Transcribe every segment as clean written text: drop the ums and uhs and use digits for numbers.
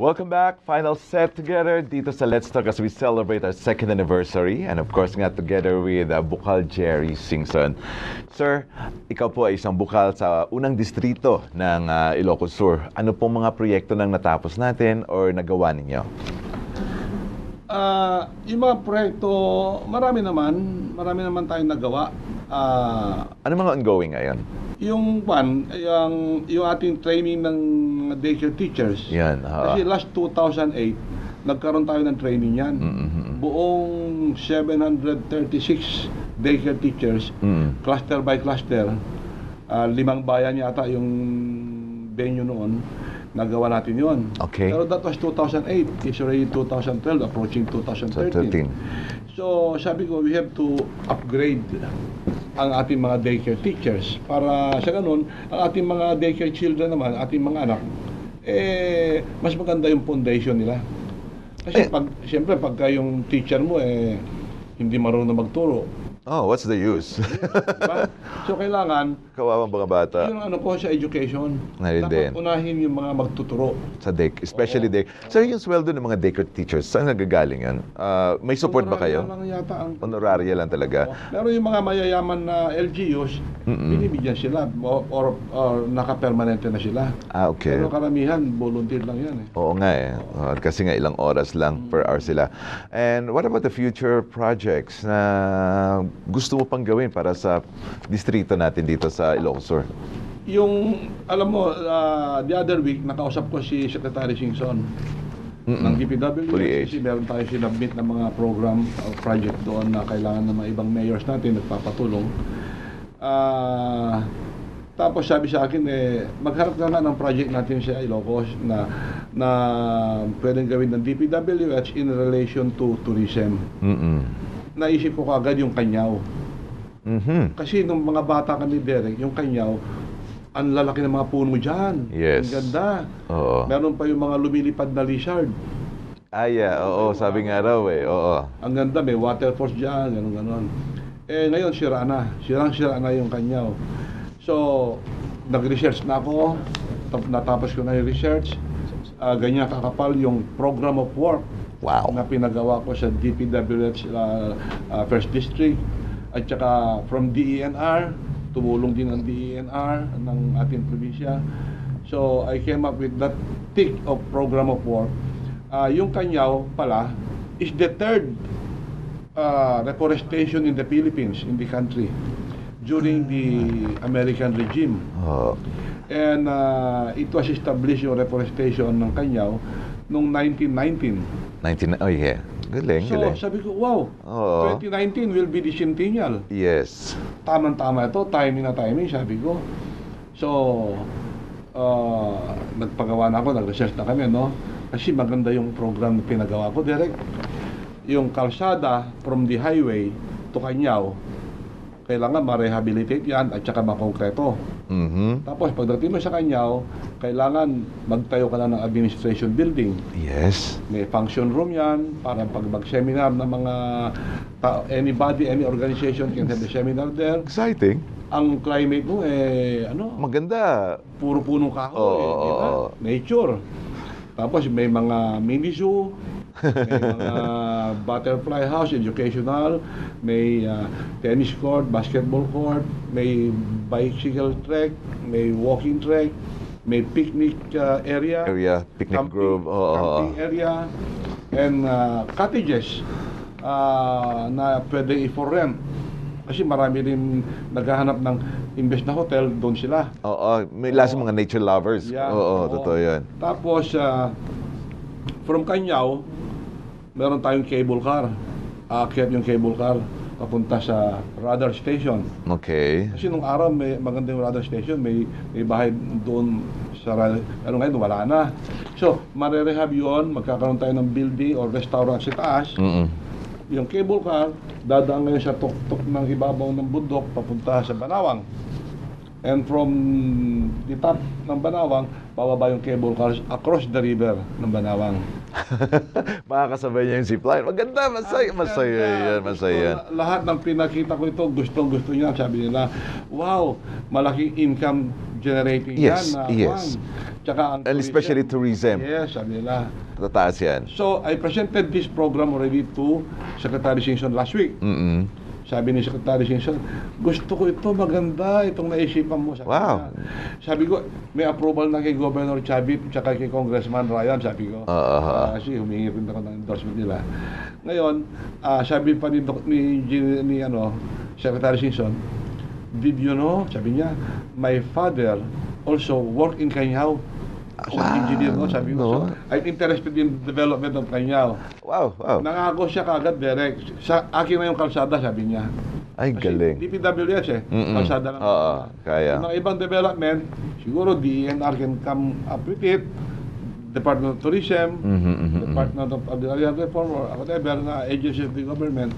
Welcome back. Final set together dito sa Let's Talk as we celebrate our second anniversary. And of course nga together with Bukal Jerry Singson. Sir, ikaw po ay isang bukal sa unang distrito ng Ilocos Sur. Ano pong mga proyekto nang natapos natin or nagawa ninyo? Yung mga proyekto, marami naman tayong nagawa. Ano mga ongoing ngayon? Yung ating training ng daycare teachers. Yan. Kasi last 2008, nagkaroon tayo ng training yan. Buong 736 daycare teachers, cluster by cluster. 5 bayan yata yung venue noon. Nagawa natin yon. Okay. Pero that was 2008. It's already 2012, approaching 2013. So, sabi ko, we have to upgrade ang ating mga daycare teachers para sa ganun, ang ating mga daycare children naman, ating mga anak, mas maganda yung foundation nila. Kasi siyempre, pagka yung teacher mo, hindi marunong magturo. Oh, what's the use? Diba? So, kailangan, Kawawang mga bata. yung ko sa education, Ngayon dapat din. unahin yung mga magtuturo. Sa especially Sir, yung sweldo ng mga daycare teachers, saan nagagaling yan? May support ba kayo? Honoraria lang yata ang... Honoraria lang talaga. Pero yung mga mayayaman na LGUs, binibigyan sila or naka-permanente na sila. Okay. Pero karamihan, volunteer lang yan . Oo nga kasi nga ilang oras lang per hour sila. And what about the future projects na gusto mo pang gawin para sa distrito natin dito sa Ilocos Sur? Yung, alam mo, the other week, nakausap ko si Secretary Singson ng DPW. Kasi meron tayo sinabmit ng mga program o project doon na kailangan ng mga ibang mayors natin nagpapatulong. Tapos sabi sa akin, magharap na ng project natin sa Ilocos na pwedeng gawin ng DPWH in relation to tourism. Naisip ko agad yung Kanyaw. Kasi nung mga bata kami, Derek, yung Kanyaw, ang lalaki ng mga puno dyan. Yes. Ang ganda. Oo. Meron pa yung mga lumilipad na lizard. Oo, sabi nga raw oo. Ang ganda, may waterfalls dyan, gano'n. Ngayon, sira na. Sira na yung Kanyaw. So, nag-research na ako. Natapos ko na yung research. Ganyan kakapal yung program of work. Wow. Na pinagawa ko sa DPWH First District at saka from DENR, tumulong din ang DENR ng ating probinsya. So I came up with that thick of program of work. Yung Kanyaw pala is the third reforestation in the Philippines, in the country, during the American regime. And it was established yung reforestation ng Kanyaw noong 1919. Galing, so, galing. sabi ko, wow, 2019 will be the centennial. Yes. Tamang-tama ito, timing na timing, sabi ko. So, nagpagawa na ako, nag-research na kami, no? Kasi maganda yung program na pinagawa ko, direct. Yung kalsada from the highway to Kanyaw, kailangan ma-rehabilitate yan at saka makongkreto. Tapos pagdating mo sa Kanyaw, kailangan magtayo ka na ng administration building. Yes. May function room yan para pag mag-seminar ng mga anybody, any organization can have a seminar there. Exciting. Ang climate mo maganda. Puro punong kahoy, diba? Nature. Tapos may mga mini zoo, may mga butterfly house, educational, may tennis court, basketball court, may bicycle track, may walking track, may picnic area, picnic camping, grove, camping area, and cottages na pwede i-for rent. Kasi marami rin naghahanap ng imbes na hotel, doon sila. May lasa mga nature lovers. Yeah, totoo yan. Tapos, from Kanyaw, meron tayong cable car. Aakyat yung cable car papunta sa radar station. Okay. Kasi nung araw, may magandang radar station, may bahay doon sa radar. Pero ngayon, wala na. So, marerehab yun, magkakaroon tayo ng building or restaurant sa taas. Yung cable car, dadaan ngayon sa tuktok ng ibabaw ng bundok papunta sa Banawang. And from the top ng Banawang, pababa yung cable cars across the river ng Banawang. Makakasabay niya yung zipline. Maganda, masaya yan. Lahat ng pinakita ko ito, gustong-gusto niya. Sabi nila, wow, malaking income generating yan. tsaka ang And especially tourism. Yes, sabi nila. Tataas yan. So, I presented this program already to Secretary Singson last week. Sabi ni Secretary Singson, gusto ko ito, maganda, itong naisipan mo. Sabi Wow. niya. Sabi ko, may approval na kay Governor Chavit tsaka kay Congressman Ryan, sabi ko. Kasi humingi rin ako ng endorsement nila. Ngayon, sabi pa ni Secretary Singson, did you know, sabi niya, my father also worked in Kanyao. As an engineer, no? Sabi ko, so, I'm interested in development of Kanyao. Wow. Nangako siya kagad direct. Sa akin na yung kalsada, sabi niya. Ay, galing. DPWS kalsada lang. Kaya. Yung mga ibang development, siguro DENR can come up with it. Department of Tourism, Department of Agrarian Reform, or whatever na agency of the government.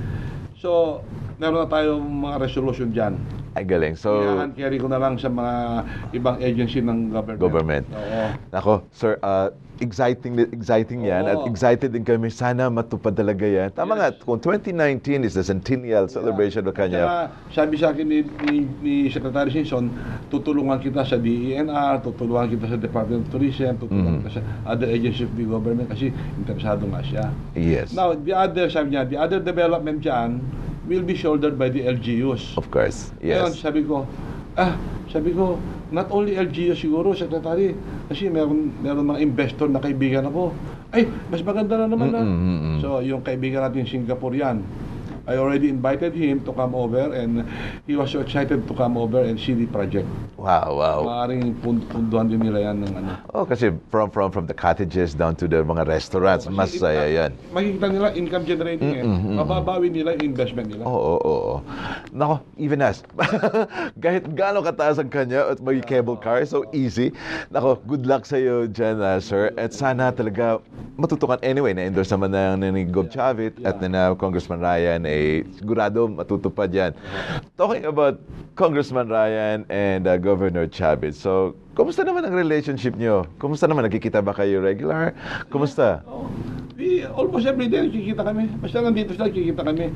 So, meron na tayong mga resolution dyan. Ay, galing. So, carry ko na lang sa mga ibang agency ng government. Oo. Nako, sir, exciting yan at excited din kami. Sana matupad talaga yan. Tama nga, kung 2019 is the centennial celebration of Kanya. Sabi sa akin ni Secretary Singson, tutulungan kita sa DENR, tutulungan kita sa Department of Tourism, tutulungan kita sa other agencies of the government kasi interesado nga siya. Yes. Now, sabi niya, the other development dyan will be shouldered by the LGUs. Of course, yes. Ngayon, sabi ko, not only LGUs siguro, Secretary, kasi meron mga investor na kaibigan ako. Ay, mas maganda na naman na. So, yung kaibigan natin Singaporean, I already invited him to come over and he was so excited to come over and see the project. Wow. Maaring punduhan din nila yan ng ano. Oh, kasi from the cottages down to the mga restaurants, mas saya yan. Makikita nila income generating mababawi nila yung investment nila. Oo. Nako, even us. Kahit gaano kataas ang Kanya at may cable car, so easy. Nako, good luck sa iyo dyan, sir. At sana talaga matutukan. Anyway, na-endorse naman ni Gov. Chavit at na Congressman Ryan, sigurado matutupad yan. Talking about Congressman Ryan and Governor Chavit, so, kumusta naman ang relationship nyo? Kumusta naman? Nagkikita ba kayo regular? Kumusta? Almost every day nakikita kami. Basta nandito sila, nakikita kami.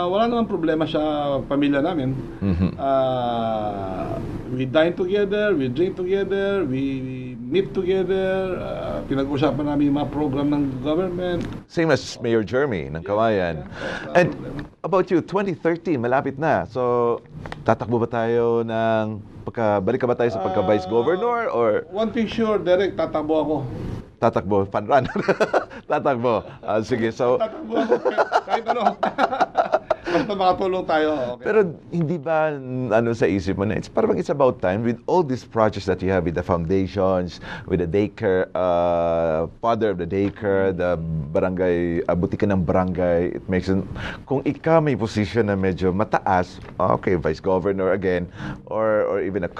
Wala namang problema sa pamilya namin. We dine together, we drink together, we meet together. Pinag-usapan namin yung mga program ng government. Same as Mayor Jeremy ng Kawayan. And about you, 2013, malapit na. So, tatakbo ba tayo ng balik ka ba tayo sa pagka-vice governor or one thing sure, Derek, tatakbo ako. Tatakbo, fun-run. Tatakbo. Sige, so tatakbo ako kahit ano. Basta makatulong tayo. Okay. Pero hindi ba sa isip mo na it's about time with all these projects that you have with the foundations, with the daycare, father of the daycare, the barangay, butikan ng barangay, it makes sense. Kung ikaw may position na medyo mataas, okay, vice governor again, or even sa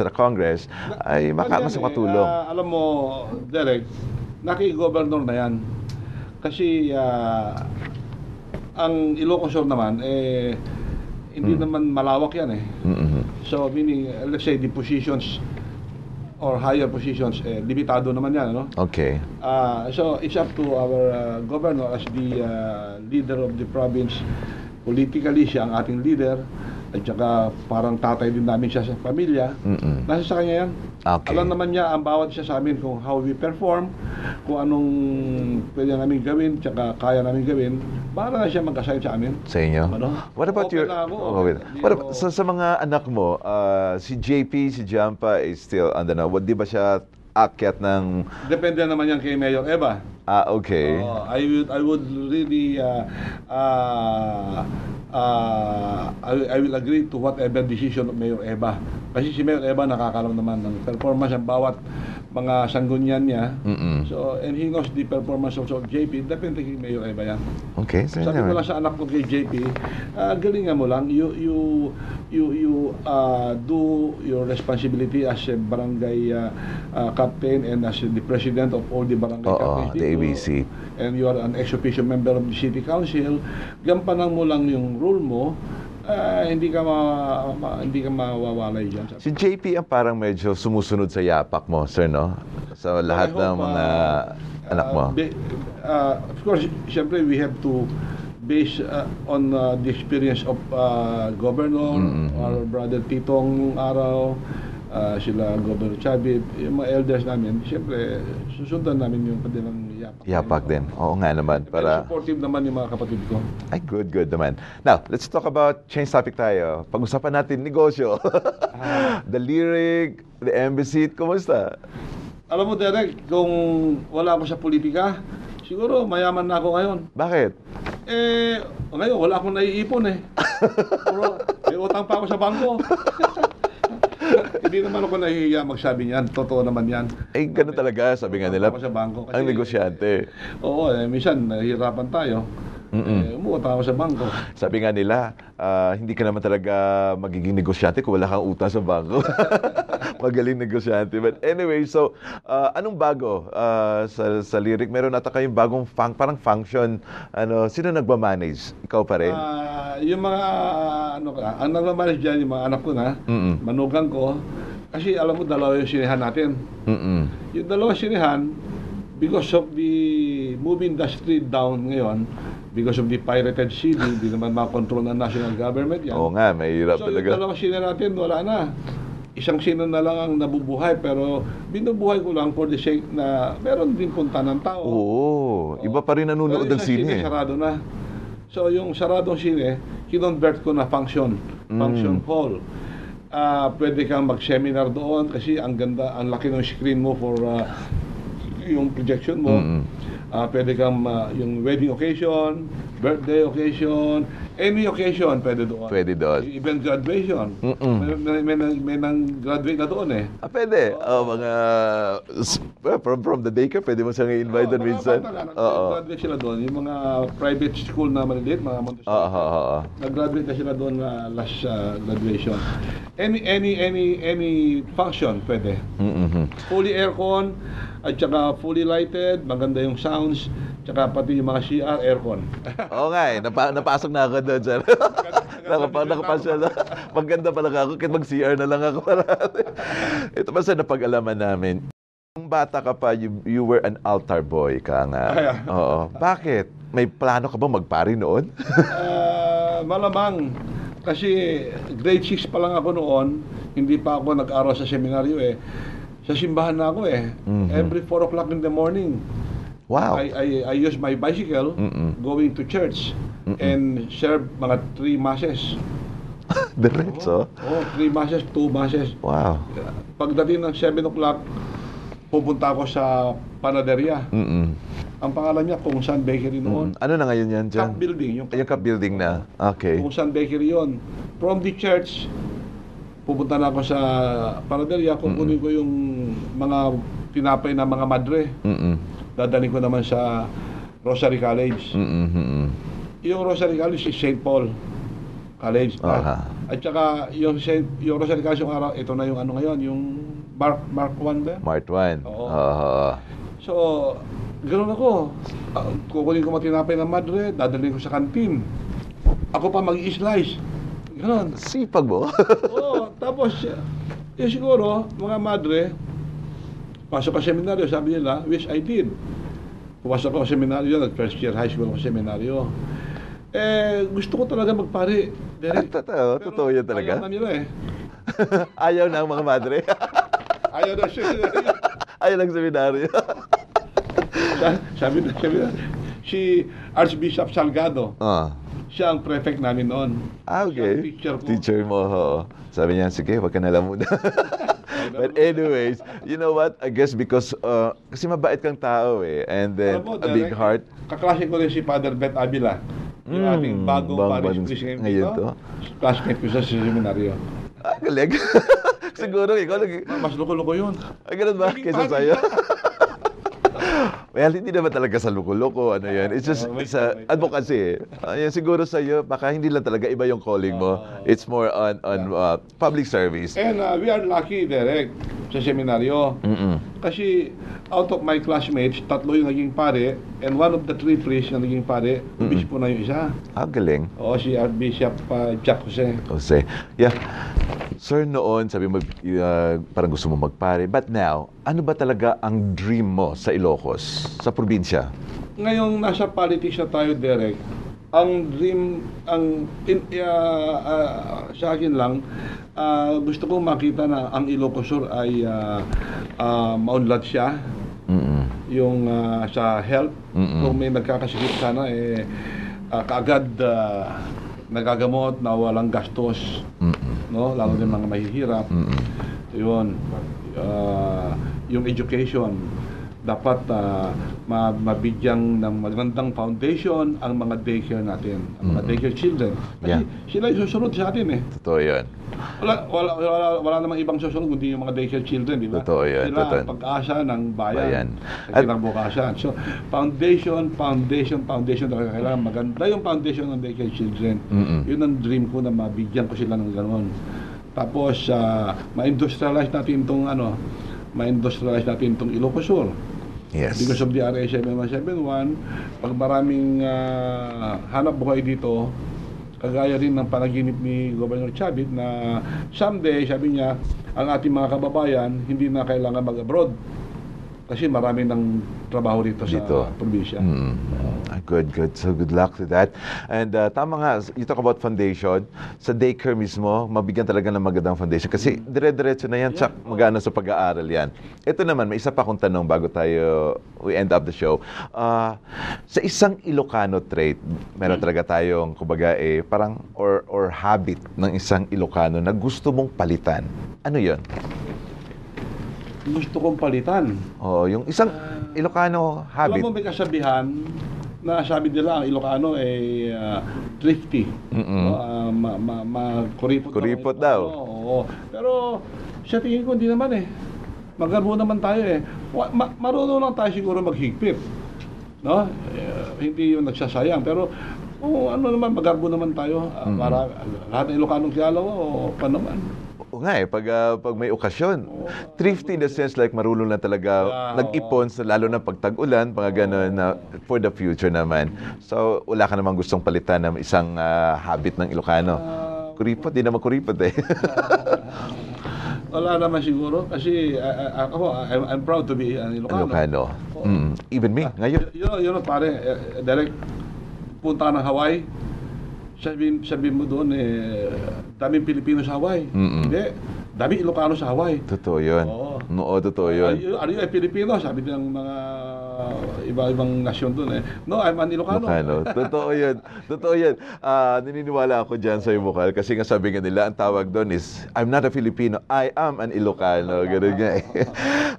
Congress, ay mas makatulong. Alam mo, Derek, naki-governor na yan. Kasi ang Ilocos Sur naman, hindi naman malawak yan So, meaning, let's say, the positions or higher positions, limitado naman yan, no? Okay. So, it's up to our governor as the leader of the province. Politically, siya ang ating leader. At saka parang tatay din namin siya sa pamilya. Nasa sa kanya yan. Okay. Alam naman niya ang bawat siya sa amin kung how we perform, kung anong pwede namin gawin, tsaka kaya namin gawin. Para na siya mag-assign sa amin. Sa inyo? Ano? What about Okay your... na ako. Sa mga anak mo, si JP, si Jampa is still, di ba siya akyat ng... Depende naman yan kay Mayor Eva. Okay. I would really I will agree to whatever decision of Mayor Eva. Kasi si Mayor Eva nakakalam naman ng performance ng bawat mga sanggunyan niya. So, and he knows the performance of JP. Definitely Mayor Eva yan. Okay. Sabi ko lang sa anak ko kay JP, galingan mo lang. You do your responsibility as a barangay captain and as the president of all the barangay captains the ABC. And you are an ex-officio member of the city council. Gampanan mo lang yung role mo. Hindi ka mawawalay dyan. Si JP ang parang medyo sumusunod sa yapak mo, sir, no? Sa lahat ng mga anak mo. Of course, siyempre we have to base on the experience of Governor, our brother Titong araw, sila Governor Chavit, yung mga elders namin, siyempre, susundan namin yung kanilang yapak. Yapak din. Oo nga naman. Pero Para... supportive naman yung mga kapatid ko. Ay, good naman. Now, let's talk about, change topic tayo. Pag-usapan natin negosyo. The Lyric, the Embassy, kumusta? Alam mo, Derek, kung wala ako sa politika, siguro mayaman na ako ngayon. Bakit? Ngayon, wala akong naiipon eh. Puro, may utang pa ako sa bangko. Hindi naman ako nahihiya magsabi niyan. Totoo naman yan. Eh, ganun talaga, sabi nga nila, Ako sa bangko. ang negosyante. Oo, minsan nahihirapan tayo. Umuutang ako sa bangko. Sabi nga nila, hindi ka naman talaga magiging negosyante kung wala kang utang sa bangko. Magaling negosyante. But anyway, so, anong bago sa Lyric? Meron ata kayong bagong parang function. Sino nagmamanage? Ikaw pa rin? Yung mga, ang nagmamanage dyan, yung mga anak ko na, manugang ko, kasi alam mo, dalawa yung sinihan natin. Yung dalawa sinihan, because of the movie industry down ngayon, because of the pirated CD, hindi naman makontrol ng national government yan. Oo nga, mahirap So talaga. yung dalawang sine natin, wala na. Isang sine na lang ang nabubuhay, pero binubuhay ko lang for the sake na meron din punta ng tao. Oo, iba pa rin nanonood ng Pero isang sine. sarado na. So yung saradong sine, kinonvert ko na function hall. Pwede kang mag-seminar doon kasi ang ganda, ang laki ng screen mo for yung projection mo. Pwede kang yung wedding occasion, birthday occasion, any occasion pwede doon. Pwede doon. Even graduation. May nang-graduate na doon eh. Pwede. Mga, from the daycare, pwede mo siyang i-invite doon minsan. Nag-graduate sila doon. Yung mga private school na maliliit, mga Montessori. Nag-graduate na sila doon last graduation. Any function pwede. Fully aircon, at saka fully lighted, maganda yung sounds, tsaka pati yung mga CR, aircon. Oo nga eh, napasok na ako doon, sir. Nakapasya na. Maganda pala ako, kahit mag-CR na lang ako. Ito pa sa napag-alaman namin. Nung bata ka pa, you were an altar boy ka nga. Oo. Bakit? May plano ka ba magpari noon? Malamang. Kasi grade 6 pa lang ako noon, hindi pa ako nag-aral sa seminaryo eh. Sa simbahan na ako eh. Every 4 o'clock in the morning. Wow. I use my bicycle going to church and serve mga 3 masses. Diretso? 3 masses, 2 masses. Wow. Pagdating ng 7 o'clock, pupunta ako sa panaderia. Ang pangalan niya, Kung San Bakery noon. Ano na ngayon yan dyan? Cup Building. Yung Cup Building na. Okay. Kung San Bakery yun. From the church, pupunta na ako sa panaderia, kukunin ko yung mga tinapay na mga madre. Dadalhin ko naman sa Rosary College. Yung Rosary College is St. Paul College. At saka yung Rosary College yung araw, ito na yung ano ngayon, yung Mark 1 ba? Mark 1. Oo. So, ganoon ako. Kukunin ko mga tinapay na madre, dadalhin ko sa kantin. Ako pa mag-i-slice. Ganon. Sipag mo? Oo, tapos, siguro, mga madre, pasok ka seminaryo, sabi nila, which I did. Pumasok ako sa seminaryo, first year high school ako sa seminaryo. Gusto ko talaga magpari. Totoo yan talaga? Ayaw na nila eh. Ayaw na ang mga madre? Ayaw na siya. Ayaw lang seminaryo. Sabi na, si Archbishop Salgado, siya ang prefect namin noon. Okay. Siya ang teacher ko. Teacher mo, sabi niya, sige, wag ka na lang muna. But anyways, you know what? I guess because, kasi mabait kang tao eh. And then, a big heart. Kaklase ko rin si Father Bet Avila. Yung ating bagong parish priest ngayon dito. Classmate ko sa seminaryo. Galing. Siguro, ikaw Mas loko-loko yun. Ay, ganun ba? Kaysa sa'yo? Well, hindi naman talaga sa loko-loko, ano yan. It's just, it's advocacy. Yan, siguro sa'yo, baka hindi lang talaga iba yung calling mo. It's more on public service. And we are lucky, Derek, sa seminaryo. Kasi out of my classmates, 3 yung naging pare, and one of the 3 priests na naging pare, obispo na yung isa. Galing. Oo, si Archbishop Jack Jose. Jose. Yeah. Sir, noon, sabi mo, parang gusto mo magpare. But now, ano ba talaga ang dream mo sa Ilocos, sa probinsya? Ngayong nasa politics na tayo, Derek, Ang dream, sa akin lang, gusto kong makita na ang Ilocos Sur ay maunlad siya. Yung sa health, kung may nagkakasakit sana, kaagad nagagamot na walang gastos, no? Lalo din mga mahihirap. Yun. Yung education, dapat mabigyan ng magandang foundation ang mga daycare natin, ang mga daycare children. Kasi sila yung susunod sa atin eh. Totoo yun. Wala namang ibang susunod kundi yung mga daycare children, di ba? Totoo yun. Sila Totoo. ang pag-asa ng bayan. At Kinabukasan. So, foundation talaga kailangan maganda yung foundation ng daycare children. Yun ang dream ko na mabigyan ko sila ng gano'n. Tapos, ma-industrialize natin itong Ilocos Sur. yes. Because of the RA 7171, pag maraming hanap buhay dito, kagaya rin ng panaginip ni Governor Chavit na someday, sabi niya, ang ating mga kababayan hindi na kailangan mag-abroad kasi marami ng trabaho dito sa probinsya. Good. So good luck to that. And tama nga, you talk about foundation. Sa daycare mismo, mabigyan talaga ng magandang foundation. Kasi dire-diretso na yan, tsak magana sa pag-aaral yan. Ito naman, may isa pa akong tanong bago we end up the show. Sa isang Ilocano trait, meron talaga tayong, kumbaga, parang, or habit ng isang Ilocano na gusto mong palitan. Ano yon? Gusto kong palitan. Yung isang Ilocano habit. Alam mo, may kasabihan na sabi nila ang Ilocano ay thrifty. Kuripot daw. Oo. Pero sa tingin ko hindi naman eh. Magarbo naman tayo eh. Marunong lang tayo siguro maghigpit. No? Hindi yung nagsasayang. Pero ano naman, magarbo naman tayo. Para lahat ng Ilocanong kilala ko, pa naman. Oo nga pag may okasyon. Thrifty in the sense like marunong na talaga nag-ipon, lalo na pag tag-ulan, mga gano'n na for the future naman. So, wala ka namang gustong palitan ng isang habit ng Ilocano. Kuripot, di naman kuripot eh. Wala naman siguro kasi I'm proud to be an Ilocano. Even me, ngayon. Yun pare, direct punta ng Hawaii. Sabihin mo doon, daming Pilipino sa Hawaii. Hindi, daming Ilocano sa Hawaii. Totoo yun. Oo, totoo yun. Are you a Filipino? Sabi ng mga iba-ibang nasyon doon. No, I'm an Ilocano. Totoo yun. Totoo yun. Naniniwala ako dyan sa Bukal kasi nga sabi nga nila, ang tawag doon is, I'm not a Filipino, I am an Ilocano. Ganun nga eh.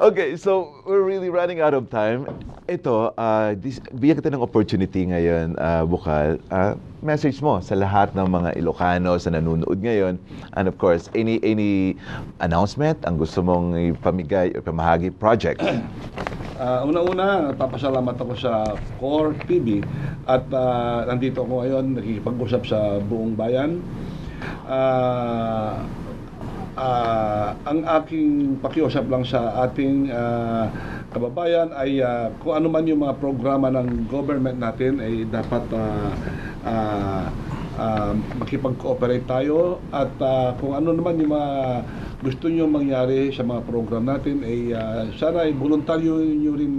Okay, so we're really running out of time. Ito, bigyan kita ng opportunity ngayon, Bukal. Message mo sa lahat ng mga Ilocano sa nanonood ngayon, and of course any announcement ang gusto mong ipamigay o pamahagi project. Una-una, papasalamat ako sa Core TV at nandito ako ngayon nakikipag-usap sa buong bayan. Ang aking pakiusap lang sa ating kababayan ay kung ano man yung mga programa ng government natin ay dapat makipag-cooperate tayo at kung ano naman yung mga gusto nyo mangyari sa mga program natin ay sana ay voluntaryo nyo rin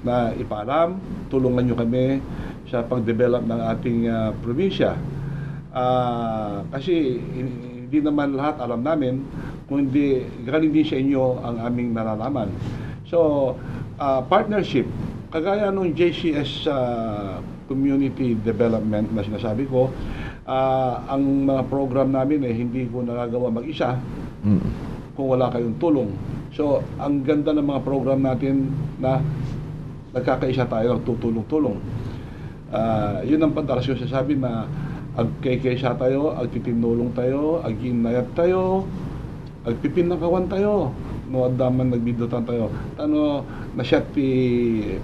na ipaalam, tulungan nyo kami sa pag-develop ng ating probinsya. Kasi hindi naman lahat alam namin, kung hindi galing din sa inyo ang aming nalalaman. So, partnership, kagaya nung JCS community development na sinasabi ko, ang mga program namin hindi ko nagagawa mag-isa kung wala kayong tulong. So, ang ganda ng mga program natin na nagkakaisa tayo, tutulong-tulong. Yun ang padalas yung sasabi na agkaysa tayo, agtitinulong tayo, aginayat tayo, agpipinakawan tayo, no adaman nagbidutan tayo. Na siya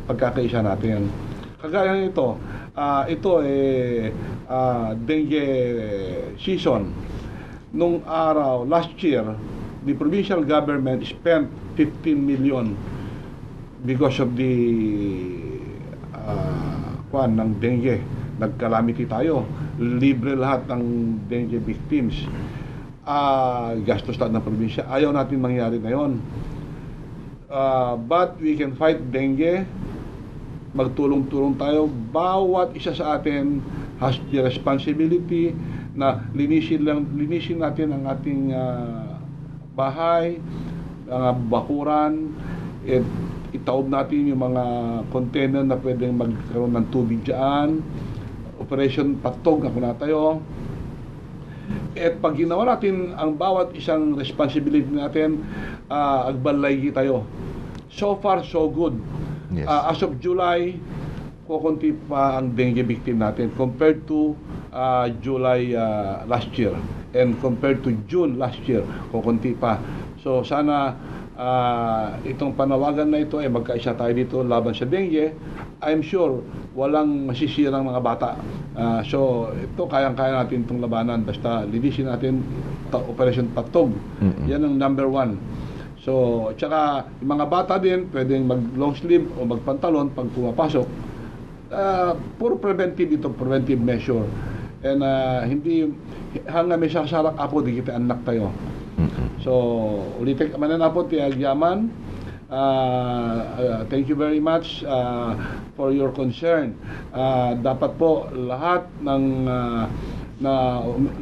pagkakaisa natin. Kagaya nito, dengue season. Nung araw, last year, the provincial government spent 15 million because of the ng dengue. Nag-calamity tayo. Libre lahat ng dengue victims. Gastos lahat ng probinsya. Ayaw natin mangyari na yun. But we can fight dengue. Magtulong-tulong tayo. Bawat isa sa atin has the responsibility na linisin natin ang ating bahay, bakuran, at itaob natin yung mga container na pwedeng magkaroon ng tubig dyan. Operation Patog na tayo. At pag ginawa natin ang bawat isang responsibility natin, agbalay tayo. So far, so good. Yes. As of July, kukunti pa ang dengue victim natin compared to July last year. And compared to June last year, kukunti pa. So sana itong panawagan na ito ay magkaisa tayo dito laban sa dengue. I'm sure walang masisirang mga bata. So ito kayang-kaya natin itong labanan basta linisin natin Operation Patog. Yan ang number 1. So tsaka yung mga bata din pwedeng mag long sleeve o magpantalon pag pumapasok. Puro preventive ito, preventive measure. And hindi hanggang may sasarak apo di kita anak tayo. So, ulitin ka manan po ti Agyaman. Thank you very much for your concern. Dapat po lahat ng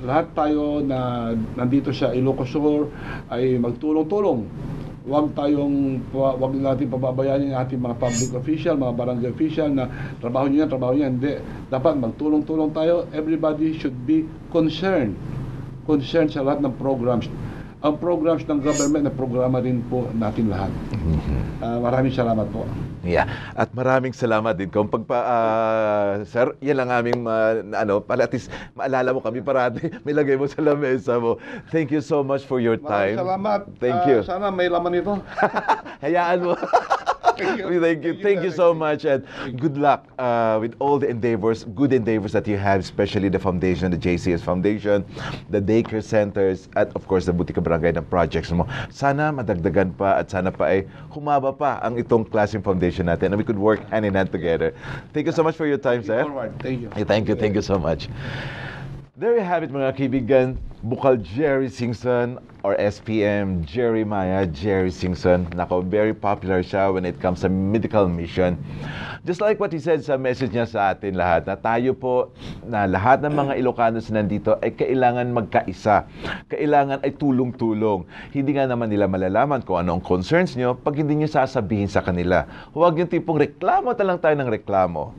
lahat tayo na nandito sa Ilocos Sur ay magtulong-tulong. Huwag natin pababayaan yung ating mga public official, mga barangay official na trabaho niya, hindi. Dapat magtulong-tulong tayo. Everybody should be concerned sa lahat ng programs. Ang programs ng government na programa rin po natin lahat. Maraming salamat po. Yeah. At maraming salamat din kung sir, yan lang aming para at least maalala mo kami parati, may lagay mo sa lamesa mo. Thank you so much for your time. Maraming salamat. Thank you. Sana may laman ito. Hayaan mo. Thank you so much, and good luck with all the good endeavors that you have, especially the foundation, the JCS Foundation, the daycare centers, at of course the Butika Barangay na projects mo. Sana madagdagan pa at sana pa ay humaba pa ang itong klaseng foundation natin and we could work hand in hand together. Thank you so much for your time, sir. Thank you. Thank you so much. There you have it, mga kaibigan. Bukal Jerry Singson or SPM Jeremiah Jerry Singson. Nako, very popular siya when it comes sa medical mission. Just like what he said sa message niya sa atin lahat, na tayo po, na lahat ng mga Ilocanos nandito ay kailangan magkaisa. Kailangan ay tulong-tulong. Hindi nga naman nila malalaman kung ano ang concerns nyo pag hindi nyo sasabihin sa kanila. Huwag yung tipong reklamo talang tayo ng reklamo.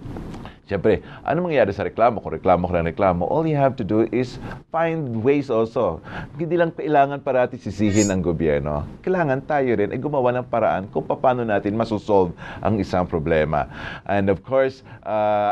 Siyempre, ano mangyayari sa reklamo? Kung reklamo ka ng reklamo, all you have to do is find ways also. Hindi lang kailangan parati sisihin ang gobyerno. Kailangan tayo rin ay gumawa ng paraan kung paano natin masosolve ang isang problema. And of course,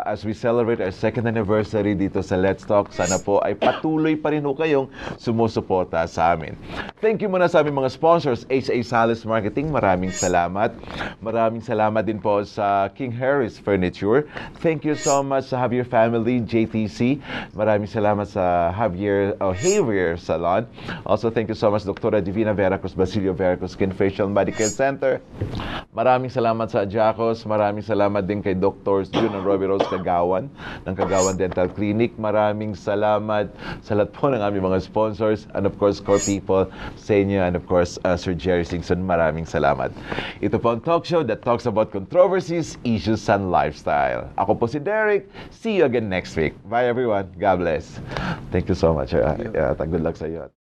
as we celebrate our 2nd anniversary dito sa Let's Talk, sana po ay patuloy pa rin ho kayong sumusuporta sa amin. Thank you muna sa aming mga sponsors, HA Salas Marketing. Maraming salamat. Maraming salamat din po sa King Harris Furniture. Thank you so much sa Javier Family, JTC. Maraming salamat sa Javier Salon. Also, thank you so much Dr. Divina Veracruz, Basilio Veracruz Skin Facial Medical Center. Maraming salamat sa Jacos. Maraming salamat din kay Dr. June and Robbie Rose Kagawan ng Kagawan Dental Clinic. Maraming salamat sa lahat po ng aming mga sponsors and of course, core people sa inyo and of course, Sir Jerry Singson. Maraming salamat. Ito po ang talk show that talks about controversies, issues, and lifestyle. Ako po si Derek. See you again next week. Bye everyone. God bless. Thank you so much. Good luck sa iyo.